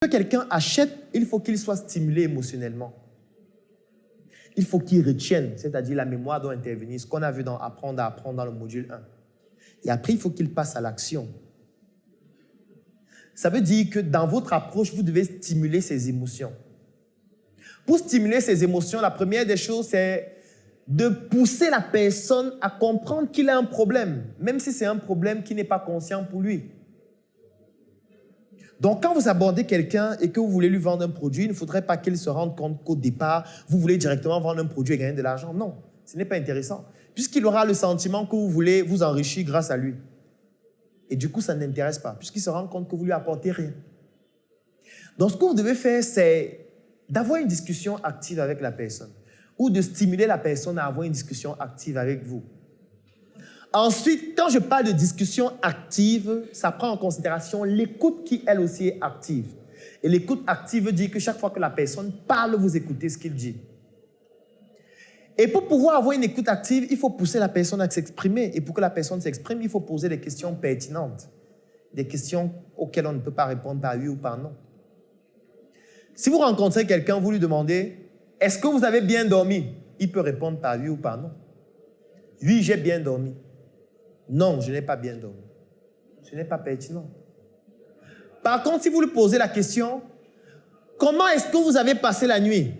Que quelqu'un achète, il faut qu'il soit stimulé émotionnellement. Il faut qu'il retienne, c'est-à-dire la mémoire doit intervenir, ce qu'on a vu dans Apprendre à apprendre dans le module 1. Et après, il faut qu'il passe à l'action. Ça veut dire que dans votre approche, vous devez stimuler ses émotions. Pour stimuler ses émotions, la première des choses, c'est de pousser la personne à comprendre qu'il a un problème, même si c'est un problème qui n'est pas conscient pour lui. Donc, quand vous abordez quelqu'un et que vous voulez lui vendre un produit, il ne faudrait pas qu'il se rende compte qu'au départ, vous voulez directement vendre un produit et gagner de l'argent. Non, ce n'est pas intéressant. Puisqu'il aura le sentiment que vous voulez vous enrichir grâce à lui. Et du coup, ça ne l'intéresse pas, puisqu'il se rend compte que vous ne lui apportez rien. Donc, ce que vous devez faire, c'est d'avoir une discussion active avec la personne ou de stimuler la personne à avoir une discussion active avec vous. Ensuite, quand je parle de discussion active, ça prend en considération l'écoute qui, elle aussi, est active. Et l'écoute active veut dire que chaque fois que la personne parle, vous écoutez ce qu'il dit. Et pour pouvoir avoir une écoute active, il faut pousser la personne à s'exprimer. Et pour que la personne s'exprime, il faut poser des questions pertinentes. Des questions auxquelles on ne peut pas répondre par oui ou par non. Si vous rencontrez quelqu'un, vous lui demandez « Est-ce que vous avez bien dormi ?» Il peut répondre par oui ou par non. « Oui, j'ai bien dormi. » Non, je n'ai pas bien dormi. Ce n'est pas pertinent. Par contre, si vous lui posez la question, comment est-ce que vous avez passé la nuit?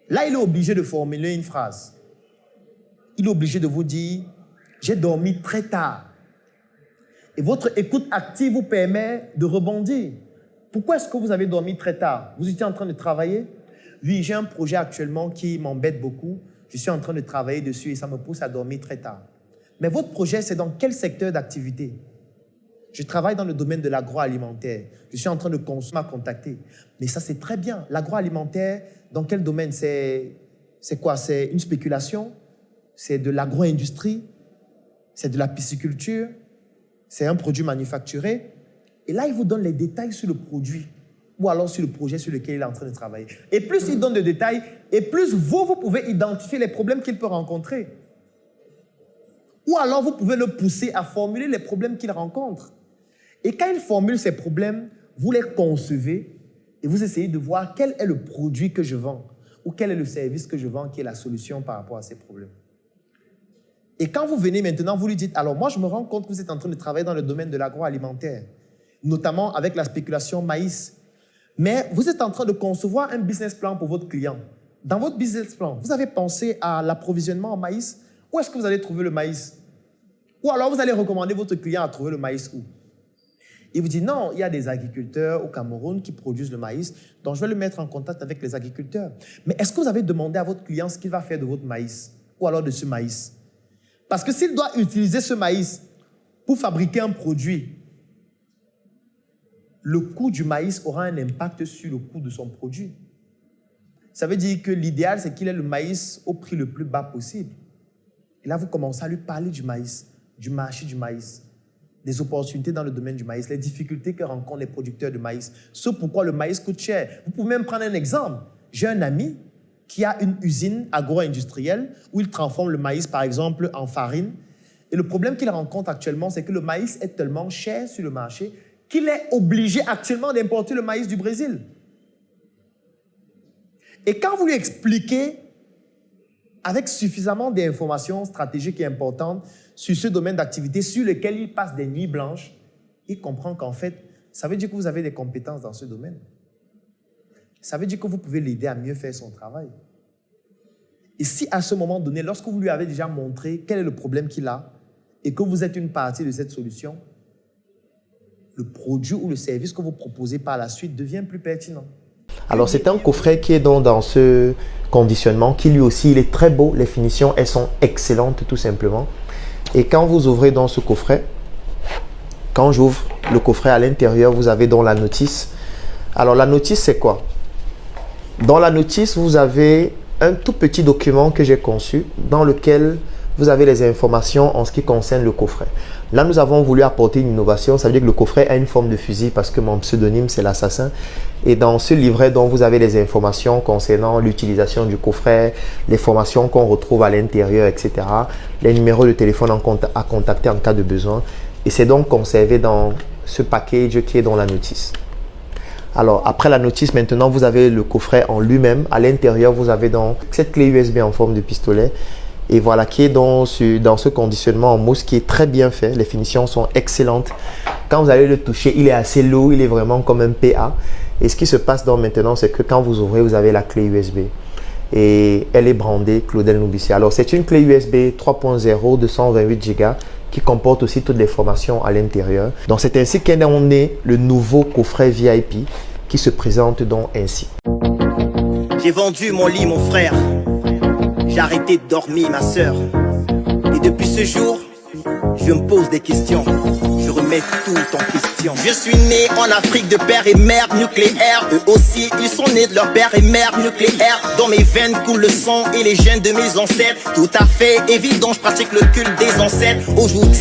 Là, il est obligé de formuler une phrase. Il est obligé de vous dire, j'ai dormi très tard. Et votre écoute active vous permet de rebondir. Pourquoi est-ce que vous avez dormi très tard? Vous étiez en train de travailler? Oui, j'ai un projet actuellement qui m'embête beaucoup. Je suis en train de travailler dessus et ça me pousse à dormir très tard. Mais votre projet, c'est dans quel secteur d'activité? Je travaille dans le domaine de l'agroalimentaire. Je suis en train de consommer, contacter. Mais ça, c'est très bien. L'agroalimentaire, dans quel domaine? C'est quoi? C'est une spéculation? C'est de l'agro-industrie? C'est de la pisciculture? C'est un produit manufacturé? Et là, il vous donne les détails sur le produit ou alors sur le projet sur lequel il est en train de travailler. Et plus il donne de détails, et plus vous pouvez identifier les problèmes qu'il peut rencontrer. Ou alors, vous pouvez le pousser à formuler les problèmes qu'il rencontre. Et quand il formule ces problèmes, vous les concevez et vous essayez de voir quel est le produit que je vends ou quel est le service que je vends qui est la solution par rapport à ces problèmes. Et quand vous venez maintenant, vous lui dites, alors moi, je me rends compte que vous êtes en train de travailler dans le domaine de l'agroalimentaire, notamment avec la spéculation maïs. Mais vous êtes en train de concevoir un business plan pour votre client. Dans votre business plan, vous avez pensé à l'approvisionnement en maïs? Où est-ce que vous allez trouver le maïs? Ou alors vous allez recommander votre client à trouver le maïs où? Il vous dit non, il y a des agriculteurs au Cameroun qui produisent le maïs, donc je vais le mettre en contact avec les agriculteurs. Mais est-ce que vous avez demandé à votre client ce qu'il va faire de votre maïs? Ou alors de ce maïs? Parce que s'il doit utiliser ce maïs pour fabriquer un produit, le coût du maïs aura un impact sur le coût de son produit. Ça veut dire que l'idéal, c'est qu'il ait le maïs au prix le plus bas possible. Et là, vous commencez à lui parler du maïs, du marché du maïs, des opportunités dans le domaine du maïs, les difficultés que rencontrent les producteurs de maïs, ce pourquoi le maïs coûte cher. Vous pouvez même prendre un exemple. J'ai un ami qui a une usine agro-industrielle où il transforme le maïs, par exemple, en farine. Et le problème qu'il rencontre actuellement, c'est que le maïs est tellement cher sur le marché qu'il est obligé actuellement d'importer le maïs du Brésil. Et quand vous lui expliquez avec suffisamment d'informations stratégiques et importantes sur ce domaine d'activité sur lequel il passe des nuits blanches, il comprend qu'en fait, ça veut dire que vous avez des compétences dans ce domaine. Ça veut dire que vous pouvez l'aider à mieux faire son travail. Et si à ce moment donné, lorsque vous lui avez déjà montré quel est le problème qu'il a et que vous êtes une partie de cette solution, le produit ou le service que vous proposez par la suite devient plus pertinent. Alors, c'est un coffret qui est donc dans ce conditionnement, qui lui aussi, il est très beau. Les finitions, elles sont excellentes, tout simplement. Et quand vous ouvrez dans ce coffret, quand j'ouvre le coffret à l'intérieur, vous avez donc la notice. Alors, la notice, c'est quoi? Dans la notice, vous avez un tout petit document que j'ai conçu dans lequel vous avez les informations en ce qui concerne le coffret. Là, nous avons voulu apporter une innovation. Ça veut dire que le coffret a une forme de fusil parce que mon pseudonyme, c'est l'assassin. Et dans ce livret, donc, vous avez les informations concernant l'utilisation du coffret, les formations qu'on retrouve à l'intérieur, etc. Les numéros de téléphone à contacter en cas de besoin. Et c'est donc conservé dans ce package qui est dans la notice. Alors, après la notice, maintenant, vous avez le coffret en lui-même. À l'intérieur, vous avez donc cette clé USB en forme de pistolet. Et voilà, qui est dans ce conditionnement en mousse qui est très bien fait. Les finitions sont excellentes. Quand vous allez le toucher, il est assez lourd. Il est vraiment comme un PA. Et ce qui se passe donc maintenant, c'est que quand vous ouvrez, vous avez la clé USB. Et elle est brandée Claudel Noubissi. Alors, c'est une clé USB 3.0 de 128 Go qui comporte aussi toutes les formations à l'intérieur. Donc, c'est ainsi qu'est né le nouveau coffret VIP qui se présente donc ainsi. J'ai vendu mon lit, mon frère. J'ai arrêté de dormir, ma sœur. Et depuis ce jour, je me pose des questions. Je remets tout en question. Je suis né en Afrique de père et mère nucléaire. Eux aussi, ils sont nés de leur père et mère nucléaire. Dans mes veines coule le sang et les gènes de mes ancêtres. Tout à fait évident, je pratique le culte des ancêtres. Aujourd'hui